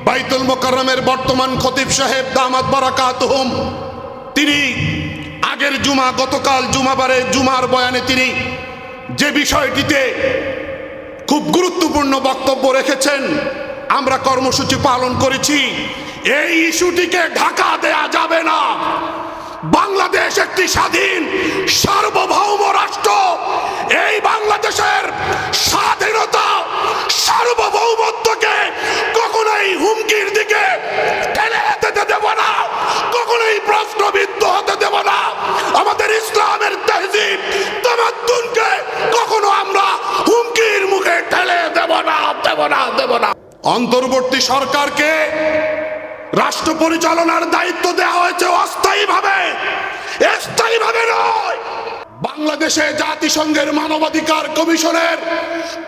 বাইতুল মোকাররমের বর্তমান খতিব সাহেব দামাত বারাকাতুহুম, তিনি আগের জুমা, গতকাল জুমার বয়ানে তিনি যে বিষয়টিতে খুব গুরুত্বপূর্ণ বক্তব্য রেখেছেন, আমরা কর্মসূচি পালন করেছি। এই ইস্যুটিকে ঢাকা দেয়া যাবে না। বাংলাদেশ একটি স্বাধীন সার্বভৌম রাষ্ট্র। এই বাংলাদেশের স্বাধীনতা, সার্বভৌমত্বকে কখনোই হুমকির দিকে ঠেলে যেতে দেব না, কখনোই প্রশ্নবিদ্ধ হতে দেব না। আমাদের ইসলামের তহজিব তামাদ্দুনকে কখনো আমরা হুমকির মুখে ঠেলে দেব না। অন্তর্বর্তী সরকারকে রাষ্ট্র পরিচালনার দায়িত্ব দেওয়া হয়েছে অস্থায়ীভাবে, স্থায়ীভাবে নয়। বাংলাদেশে জাতিসংঘের মানবাধিকার কমিশনের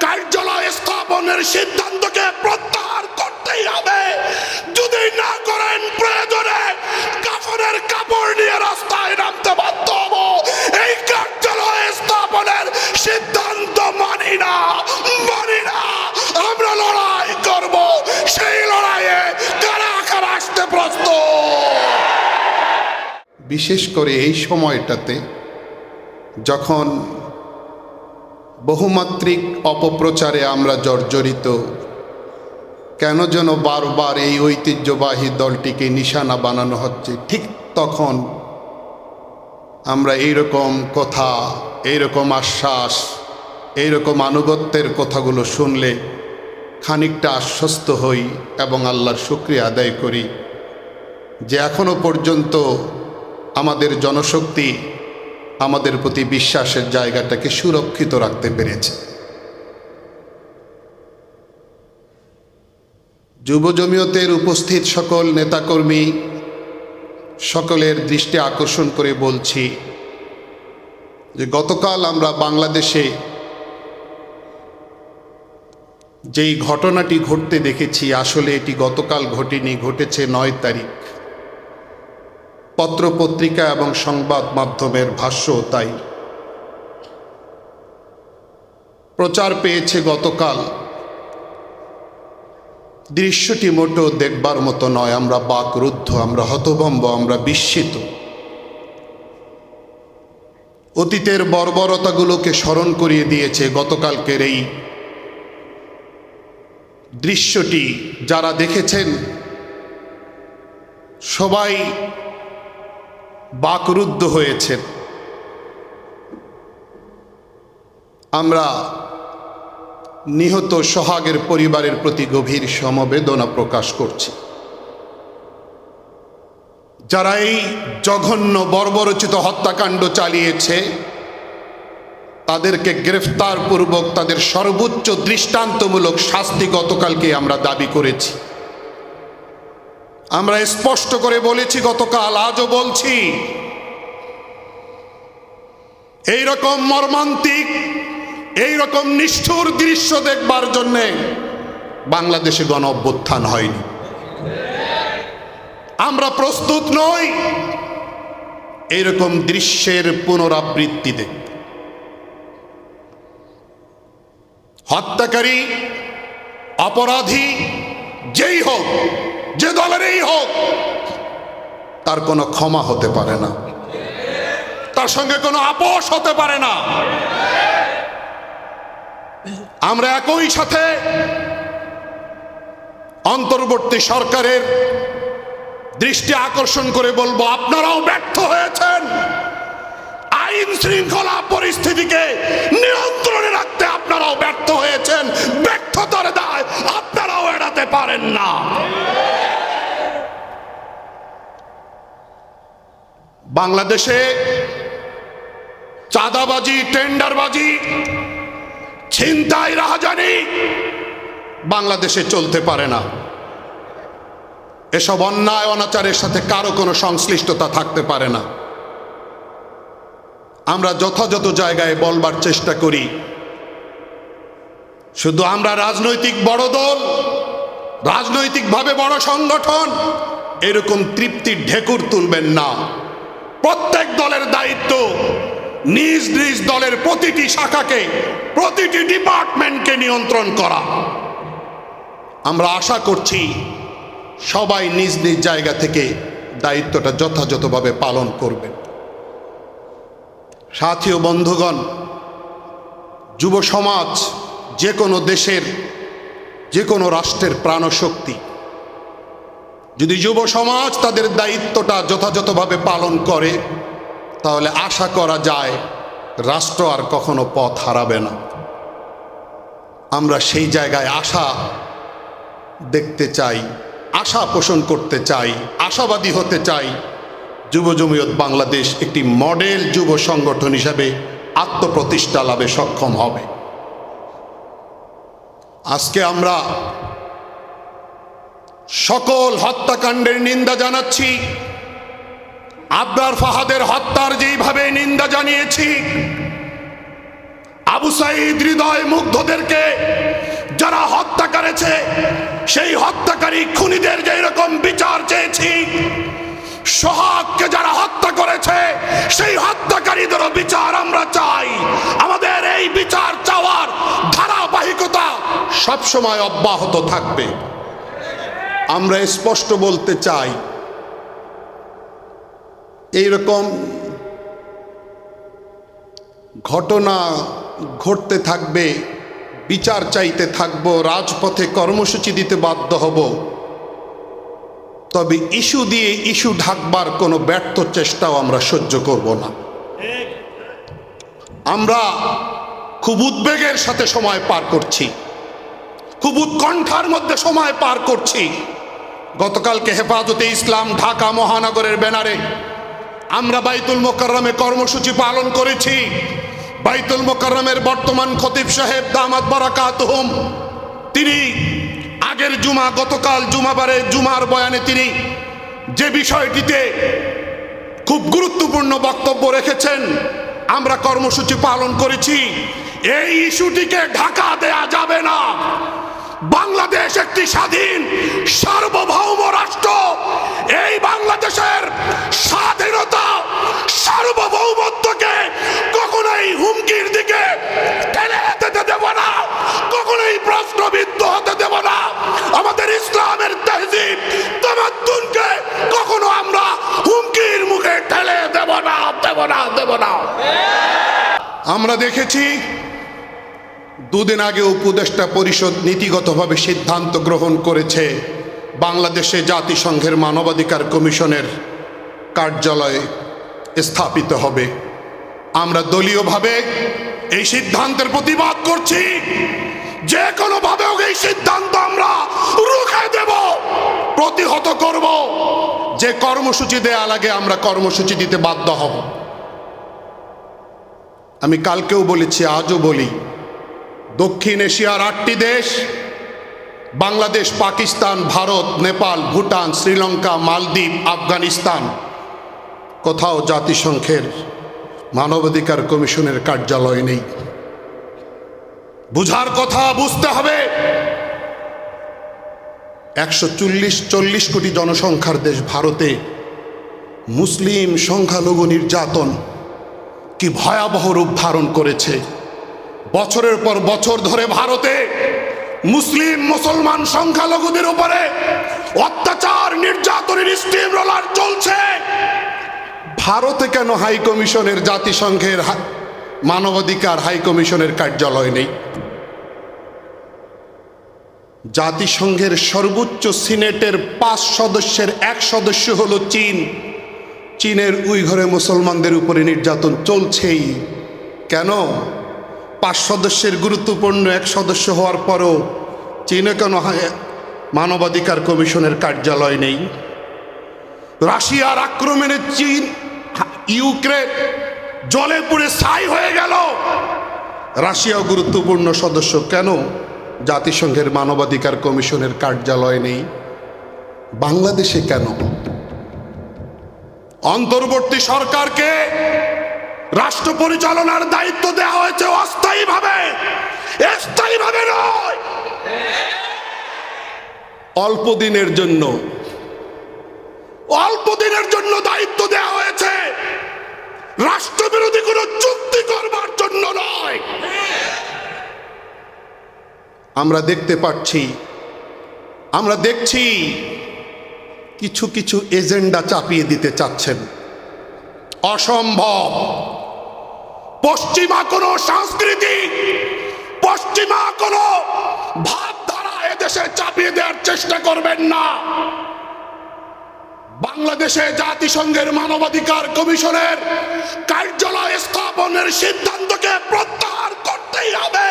কার্যালয় স্থাপনের সিদ্ধান্তকে প্রত্যাহার করতেই হবে। যদি না করেন, প্রয়োজনে কাফনের কাপড় নিয়ে রাস্তায় নামতে বাধ্য হব। এই কার্যালয় স্থাপনের সিদ্ধান্ত মানি না। আমরা লড়াই করব, সেই লড়াইয়ে কারা কারা আসতে প্রস্তুত। বিশেষ করে এই সময়টাতে যখন বহুমাত্রিক অপপ্রচারে আমরা জর্জরিত, কেন যেন বারবার এই ঐতিহ্যবাহী দলটিকে নিশানা বানানো হচ্ছে, ঠিক তখন আমরা এইরকম কথা, এইরকম আশ্বাস, এইরকম আনুগত্যের কথাগুলো শুনলে খানিকটা আশ্বস্ত হই এবং আল্লাহর শুকরিয়া আদায় করি যে এখনো পর্যন্ত আমাদের জনশক্তি আমাদের প্রতি বিশ্বাসের জায়গাটাকে সুরক্ষিত রাখতে পেরেছে। যুব জমিয়তের উপস্থিত সকল নেতাকর্মী সকলের দৃষ্টি আকর্ষণ করে বলছি যে গতকাল আমরা বাংলাদেশে যেই ঘটনাটি ঘটতে দেখেছি, আসলে এটি গতকাল ঘটেনি, ঘটেছে 9 তারিখ। পত্রপত্রিকা এবং সংবাদ মাধ্যমের ভাষ্য তাই প্রচার পেয়েছে গতকাল। দৃশ্যটি মোটেও দেখবার মতো নয়। আমরা বাকরুদ্ধ, আমরা হতভম্ব, আমরা বিস্মিত। অতীতের বর্বরতাগুলোকে স্মরণ করিয়ে দিয়েছে গতকালকের এই দৃশ্যটি। যারা দেখেছেন সবাই বাকরুদ্ধ হয়েছেন। আমরা নিহত সোহাগের পরিবারের প্রতি গভীর সমবেদনা প্রকাশ করছি। যারা এই জঘন্য বর্বরচিত হত্যাকাণ্ড চালিয়েছে তাদেরকে গ্রেফতার পূর্বক তাদের সর্বোচ্চ দৃষ্টান্তমূলক শাস্তি গতকালকে আমরা দাবি করেছি। আমরা স্পষ্ট করে বলেছি গতকাল, আজও বলছি, এইরকম মর্মান্তিক, এইরকম নিষ্ঠুর দৃশ্য দেখবার জন্যে বাংলাদেশে গণ অভ্যুত্থান হয়নি। আমরা প্রস্তুত নই এইরকম দৃশ্যের পুনরাবৃত্তি দেখতে। হত্যাকারী, অপরাধী যেই হোক, যে দলেরই হোক, তার কোনো ক্ষমা হতে পারে না, তার সঙ্গে কোনো আপোষ হতে পারে না। আমরা একই সাথে অন্তর্বর্তী সরকারের দৃষ্টি আকর্ষণ করে বলবো, আপনারাও ব্যর্থ হয়েছেন। আইন শৃঙ্খলা পরিস্থিতিকে নিয়ন্ত্রণে রাখতে আপনারাও ব্যর্থ হয়েছেন। ব্যর্থতার দায় আপনারাও এড়াতে পারেন না। বাংলাদেশে চাঁদাবাজি, টেন্ডারবাজি, ছিনতাই, রাহাজানি বাংলাদেশে চলতে পারে না। এসব অন্যায় অনাচারের সাথে কারো কোনো সংশ্লিষ্টতা থাকতে পারে না। আমরা যথাযথ জায়গায় বলবার চেষ্টা করি। শুধু আমরা রাজনৈতিক বড় দল, রাজনৈতিকভাবে বড় সংগঠন, এরকম তৃপ্তির ঢেকুর তুলবেন না। প্রত্যেক দলের দায়িত্ব নিজ নিজ দলের প্রতিটি শাখাকে, প্রতিটি ডিপার্টমেন্টকে নিয়ন্ত্রণ করা। আমরা আশা করছি সবাই নিজ নিজ জায়গা থেকে দায়িত্বটা যথাযথভাবে পালন করবেন। সাথী ও বন্ধুগণ, যুব সমাজ যে কোনো দেশের, যে কোনো রাষ্ট্রের প্রাণশক্তি। যদি যুব সমাজ তাদের দায়িত্বটা যথাযথভাবে পালন করে, তাহলে আশা করা যায় রাষ্ট্র আর কখনো পথ হারাবে না। আমরা সেই জায়গায় আশা দেখতে চাই, আশা পোষণ করতে চাই, আশাবাদী হতে চাই। যুব জমিয়ত বাংলাদেশ একটি মডেল যুব সংগঠন হিসাবে আত্মপ্রতিষ্ঠা লাভে সক্ষম হবে। আজকে আমরা সকল হত্যাকাণ্ডের নিন্দা জানাচ্ছি। আবরার ফাহাদের হত্যার যেইভাবে নিন্দা জানিয়েছি, আবু সাঈদ হৃদয় মুগ্ধদেরকে যারা হত্যা করেছে, সেই হত্যাকারী খুনিদের যেই রকম বিচার চেয়েছি, সোহাগকে যারা হত্যা করেছে সেই হত্যাকারীদেরও বিচার আমরা চাই। আমাদের এই বিচার চাওয়ার ধারাবাহিকতা সবসময় অব্যাহত থাকবে। আমরা স্পষ্ট বলতে চাই, এইরকম ঘটনা ঘটতে থাকবে, বিচার চাইতে থাকব, রাজপথে কর্মসূচি দিতে বাধ্য হব, তবে ইস্যু দিয়ে ইস্যু ঢাকবার কোনো ব্যর্থ চেষ্টাও আমরা সহ্য করব না। আমরা খুব উদ্বেগের সাথে সময় পার করছি, খুব উৎকণ্ঠার মধ্যে সময় পার করছি। গতকালকে হেফাজতে ইসলাম ঢাকা মহানগরের ব্যানারে আমরা বাইতুল মোকাররমে কর্মসূচি পালন করেছি। বাইতুল মোকাররমের বর্তমান খতিব সাহেব দামাত বারাকাতুহুম, তিনি আগের জুমা, গতকাল জুমার বয়ানে তিনি যে বিষয়টিতে খুব গুরুত্বপূর্ণ বক্তব্য রেখেছেন, আমরা কর্মসূচি পালন করেছি। এই ইস্যুটিকে ঢাকা দেয়া যাবে না। বাংলাদেশ একটি স্বাধীন সার্বভৌম রাষ্ট্র। এই বাংলাদেশের স্বাধীনতা, সার্বভৌমত্বকে কখনোই হুমকির দিকে ঠেলে যেতে দেব না, কখনোই প্রশ্নবিদ্ধ হতে দেব না। আমাদের ইসলামের তাহজিব তামাদ্দুনকে কখনো আমরা হুমকির মুখে ঠেলে দেব না, দেব না, দেব না। আমরা দেখেছি দুদিন আগে উপদেষ্টা পরিষদ নীতিগতভাবে সিদ্ধান্ত গ্রহণ করেছে বাংলাদেশে জাতিসংঘের মানবাধিকার কমিশনের কার্যালয় স্থাপিত হবে। আমরা দলীয়ভাবে এই সিদ্ধান্তের প্রতিবাদ করছি। যে কোনোভাবে এই সিদ্ধান্ত আমরা রুখে দেব, প্রতিহত করব। যে কর্মসূচি দেয়া লাগে আমরা কর্মসূচি দিতে বাধ্য হব। আমি কালকেও বলেছি, আজও বলি, দক্ষিণ এশিয়ার 8টি দেশ, বাংলাদেশ, পাকিস্তান, ভারত, নেপাল, ভুটান, শ্রীলঙ্কা, মালদ্বীপ, আফগানিস্তান, কোথাও জাতিসংঘের মানবাধিকার কমিশনের কার্যালয় নেই। বুঝার কথা, বুঝতে হবে 140 কোটি জনসংখ্যার দেশ ভারতে মুসলিম সংখ্যালঘু নির্যাতন কি ভয়াবহ রূপ ধারণ করেছে। বছরের পর বছর ধরে ভারতে মুসলমান সংখ্যালঘুদের উপরে অত্যাচার, নির্যাতনের স্টিম রোলার চলছে। ভারতে কেন হাই কমিশনের, জাতিসংঘের মানবাধিকার হাই কমিশনের কার্যালয় নেই? জাতিসংঘের সর্বোচ্চ সিনেটের 5 সদস্যের 1 সদস্য হলো চীন। চীনের উইঘরে মুসলমানদের উপরে নির্যাতন চলছেই। কেন? 5 সদস্যের গুরুত্বপূর্ণ 1 সদস্য হওয়ার পরও চীনে কেন মানবাধিকার কমিশনের কার্যালয় নেই? রাশিয়ার আক্রমণে চীন, ইউক্রেন জলে পুড়ে ছাই হয়ে গেল। রাশিয়াও গুরুত্বপূর্ণ সদস্য, কেন জাতিসংঘের মানবাধিকার কমিশনের কার্যালয় নেই? বাংলাদেশে কেন? অন্তর্বর্তী সরকারকে রাষ্ট্র পরিচালনার দায়িত্ব দেওয়া হয়েছে অস্থায়ীভাবে, স্থায়ীভাবে নয়। অল্প দিনের জন্য দায়িত্ব দেওয়া হয়েছে, রাষ্ট্রবিরোধী কোনো চুক্তি করবার জন্য নয়। আমরা দেখতে পাচ্ছি, আমরা দেখছি কিছু কিছু এজেন্ডা চাপিয়ে দিতে চাচ্ছেন। অসম্ভব। পশ্চিমা কোনো সংস্কৃতি, পশ্চিমা কোনো ভাবধারা এদেশে চাপিয়ে দেওয়ার চেষ্টা করবেন না। বাংলাদেশে জাতিসংঘের মানবাধিকার কমিশনের কার্যালয় স্থাপনের সিদ্ধান্তকে প্রত্যাহার করতেই হবে।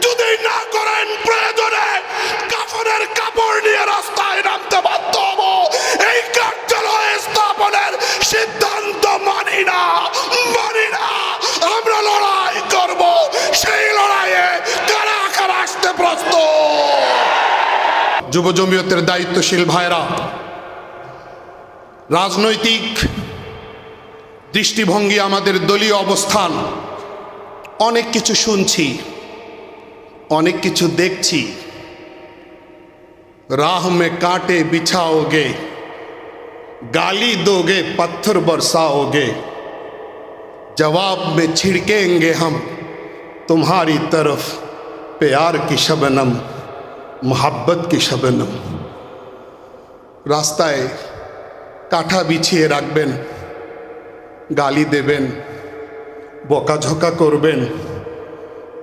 যদি না করেন, প্রয়োজনে কাফনের কাপড় নিয়ে রাস্তায় নামতে বাধ্য হব। এই কার্যালয় স্থাপনের সিদ্ধান্ত মানি না, মানি না। আমরা লড়াই করব, সেই লড়াইয়ে কারা কারা আসতে প্রস্তুত। যুব জমিয়তের দায়িত্বশীল ভাইরা, রাজনৈতিক দৃষ্টিভঙ্গি, আমাদের দলীয় অবস্থান, অনেক কিছু শুনছি, অনেক কিছু দেখছি। राह में कांटे बिछाओगे, गाली दोगे, पत्थर बरसाओगे, जवाब में छिड़केंगे हम तुम्हारी तरफ प्यार की शबनम, मोहब्बत की शबनम। রাস্তায় কাঠা বিছিয়ে রাখবেন, গালি দেবেন, বকাঝকা করবেন,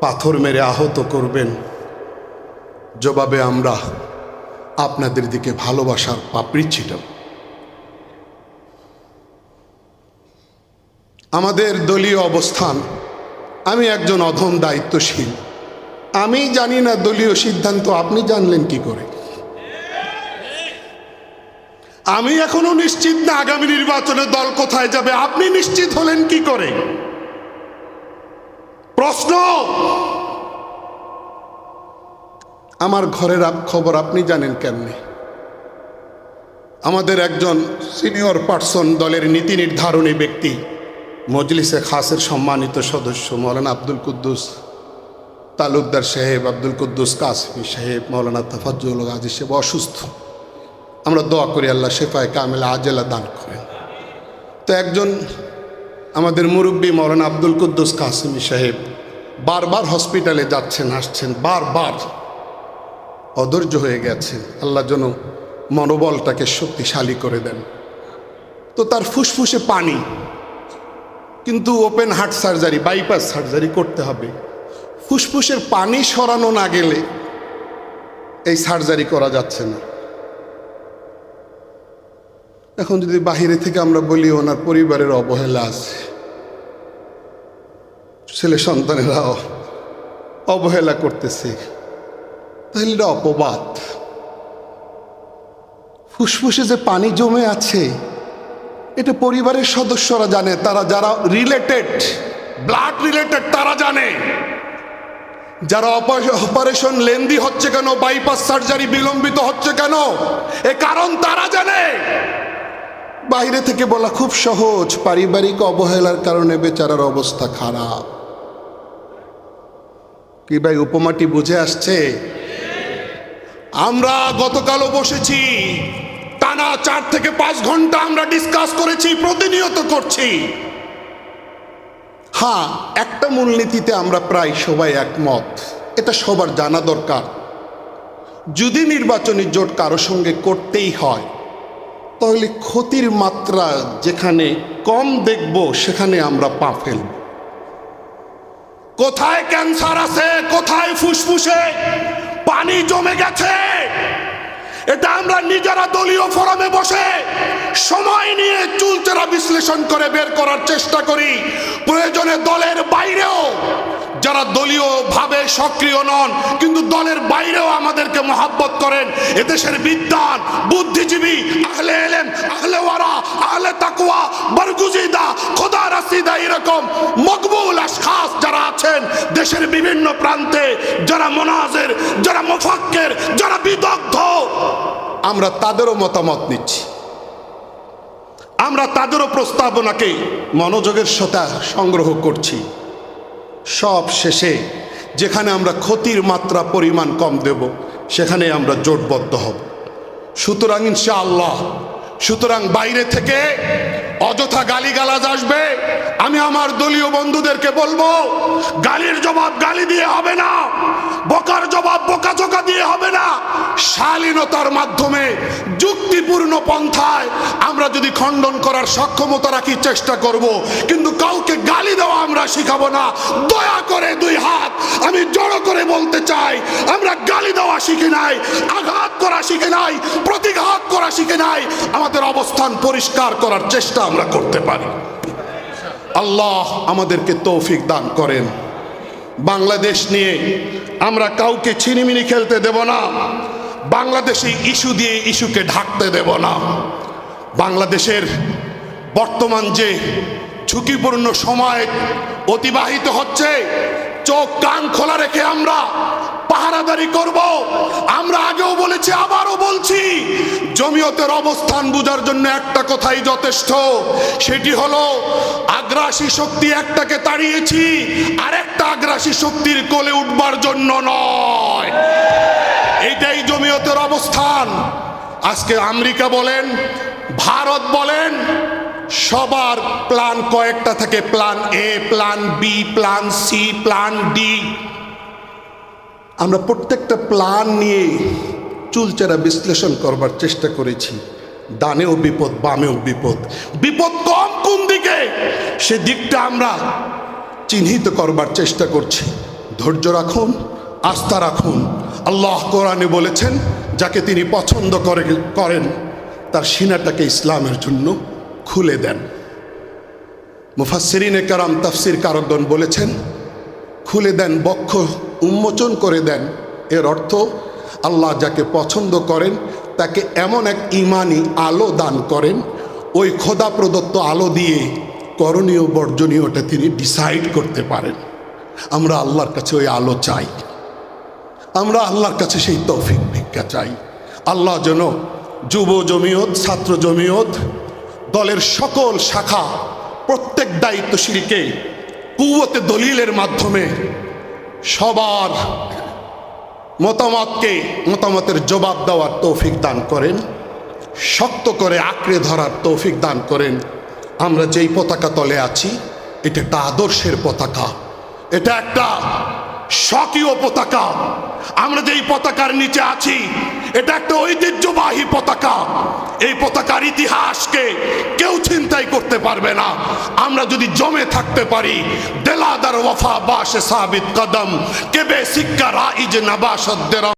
পাথর মেরে আহত করবেন। জবাবে আমরা আপনাদের দিকে ভালোবাসার পাপড়ি ছিটাব। আমাদের দলীয় অবস্থান, আমি একজন অধম দায়িত্বশীল, আমি জানি না দলীয় সিদ্ধান্ত আপনি জানলেন কি করে। আমি এখনো নিশ্চিত না আগামী নির্বাচনে দল কোথায় যাবে, আপনি নিশ্চিত হলেন কি করে? প্রশ্ন, আমার ঘরের খবর আপনি জানেন কেমনে? আমাদের একজন সিনিয়র পার্সন, দলের নীতি নির্ধারণী ব্যক্তি, মজলিসে খাসের সম্মানিত সদস্য মৌলানা আব্দুল কুদ্দুস তালুকদার সাহেব, আব্দুল কুদ্দুস কাসমি সাহেব, মৌলানা তাফাজ্জুল গাজী সাহেব অসুস্থ। আমরা দোয়া করি আল্লাহ শেফায়ে কামেলা আজেলা দান করেন। তো একজন আমাদের মুরব্বী মৌলানা আব্দুল কুদ্দুস কাসমি সাহেব বারবার হসপিটালে যাচ্ছেন আসছেন, বারবার অধৈর্য হয়ে গেছেন। আল্লাহ যেন মনোবলটাকে শক্তিশালী করে দেন। তো তার ফুসফুসে পানি, কিন্তু open heart surgery, bypass surgery করতে হবে। ফুসফুসের পানি সরানো না গেলে এই সার্জারি করা যাচ্ছে না। এখন যদি বাহিরে থেকে আমরা বলি ওনার পরিবারের অবহেলা আছে, ছেলে সন্তানেরা অবহেলা করতেছে, তাহলে এটা অপবাদ। ফুসফুসে যে পানি জমে আছে এটা পরিবারের সদস্যরা জানে, তারা যারা রিলেটেড, ব্লাড রিলেটেড তারা জানে। যারা অপারেশন লেন্দি হচ্ছে কেন, বাইপাস সার্জারি বিলম্বিত হচ্ছে কেন, এ কারণ তারা জানে। বাইরে থেকে বলা খুব সহজ, পারিবারিক অবহেলার কারণে বেচারার অবস্থা খারাপ। কি ভাই উপমাটি বুঝে আসছে? আমরা গতকালও বসেছি, টানা 4 থেকে 5 ঘন্টা আমরা ডিসকাস করেছি, প্রতিনিয়ত করছি। হ্যাঁ, একটা মূলনীতিতে আমরা প্রায় সবাই একমত, এটা সবার জানা দরকার। যদি নির্বাচনী জোট কারো সঙ্গে করতেই হয়, তাহলে ক্ষতির মাত্রা যেখানে কম দেখব সেখানে আমরা পা ফেলব। কোথায় ক্যান্সার আছে, কোথায় ফুসফুসে পানি জমে গেছে, এটা আমরা নিজেরা দলীয় ফোরামে বসে সময় নিয়ে চুলচেরা বিশ্লেষণ করে বের করার চেষ্টা করি। প্রয়োজনে দলের বাইরেও যারা দলীয় ভাবে সক্রিয় নন কিন্তু দলের বাইরেও আমাদেরকে মহাব্বত করেন, এদেশের বিদ্বান, বুদ্ধিজীবী, আহলে এলেম, আহলে ওয়ারা, আহলে তাকওয়া, বরগুজিদা, খোদা রাসিদা, এরকম মকবুল আশখাস যারা আছেন দেশের বিভিন্ন প্রান্তে, যারা মুনাজির, যারা মুফাক্কির, যারা বিদগ্ধ, আমরা তাদেরও মতামত নিচ্ছি। আমরা তাদেরও প্রস্তাবনাকে মনোযোগের সাথে সংগ্রহ করছি। সব শেষে যেখানে আমরা ক্ষতির মাত্রা পরিমাণ কম দেব সেখানে আমরা জোটবদ্ধ হব। সুতরাং ইনশাআল্লাহ, সুতরাং বাইরে থেকে অযথা গালিগালাজ আসবে, আমি আমার দলীয় বন্ধুদেরকে বলবো, গালির জবাব গালি দিয়ে হবে না, বোকার জবাব বোকাচোকা দিয়ে হবে না। শালীনতার মাধ্যমে যুক্তিপূর্ণ পন্থায় আমরা যদি খণ্ডন করার সক্ষমতা রাখি চেষ্টা করব, কিন্তু কাউকে গালি দেওয়া আমরা শিখাবো না। দয়া করে দুই হাত আমি জড়ো করে বলতে চাই, আমরা গালি দেওয়া শিখি নাই, আঘাত করা শিখে নাই, প্রতিঘাত করা শিখে নাই। আমাদের অবস্থান পরিষ্কার করার চেষ্টা আমরা করতে পারি। আল্লাহ আমাদেরকে তৌফিক দান করেন। বাংলাদেশ নিয়ে আমরা কাউকে ছিনিমিনি খেলতে দেব না, বাংলাদেশি ইস্যু দিয়ে ইস্যুকে ঢাকতে দেব না। বাংলাদেশের বর্তমান যে ঝুঁকিপূর্ণ সময় অতিবাহিত হচ্ছে, চোখ কান খোলা রেখে আমরা পাহারাদারি করব। আমরা আগেও বলেছি, আবারও বলছি, জমিয়তের অবস্থান বোঝার জন্য একটা কথাই যথেষ্ট, সেটি হলো আগ্রাসী শক্তি একটাকে তাড়িয়েছি, আর একটা আগ্রাসী শক্তির কোলে উঠবার জন্য নয়। এইটাই জমিয়তের অবস্থান। আজকে আমেরিকা বলেন, ভারত বলেন, সবার প্ল্যান কয়েকটা থাকে, plan A, plan B, plan C, plan D. আমরা প্রত্যেকটা প্ল্যান নিয়ে চুলচেরা বিশ্লেষণ করবার চেষ্টা করেছি। ডানেও বিপদ, বামেও বিপদ, বিপদ কম কোন দিকে সে দিকটা আমরা চিহ্নিত করবার চেষ্টা করছি। ধৈর্য রাখুন, আস্থা রাখুন। আল্লাহ কোরআনে বলেছেন, যাকে তিনি পছন্দ করেন তার সিনাটাকে ইসলামের জন্য খুলে দেন। মুফাসসিরিনে কেরাম, তাফসীর কারকগণ বলেছেন, খুলে দেন, বক্ষ উন্মোচন করে দেন। এর অর্থ আল্লাহ যাকে পছন্দ করেন তাকে এমন এক ঈমানি আলো দান করেন, ওই খোদা প্রদত্ত আলো দিয়ে করণীয় বর্জনীয়টা তিনি ডিসাইড করতে পারেন। আমরা আল্লাহর কাছে ওই আলো চাই, আমরা আল্লাহর কাছে সেই তৌফিক ভিক্ষা চাই। আল্লাহ যেন যুব জমিয়ত, ছাত্র জমিয়ত, দলের সকল শাখা, প্রত্যেক দায়িত্বশীলকে কুওয়াতে দলিলের মাধ্যমে সবার মতামতের জবাব দেওয়ার তৌফিক দান করেন, শক্ত করে আঁকড়ে ধরার তৌফিক দান করেন। আমরা যেই পতাকা তলে আছি, এটা একটা আদর্শের পতাকা, এটা একটা স্বকীয় পতাকা। আমরা যেই পতাকার নিচে আছি, এটা একটা ঐতিহ্যবাহী পতাকা। এই পতাকার ইতিহাসকে কেউ ছিনতাই করতে পারবে না। আমরা যদি জমে থাকতে পারি, দেলাদার ওয়াফা বাশে সাবিত কদম, কেবে সিক্কা রাইজ নবাশদ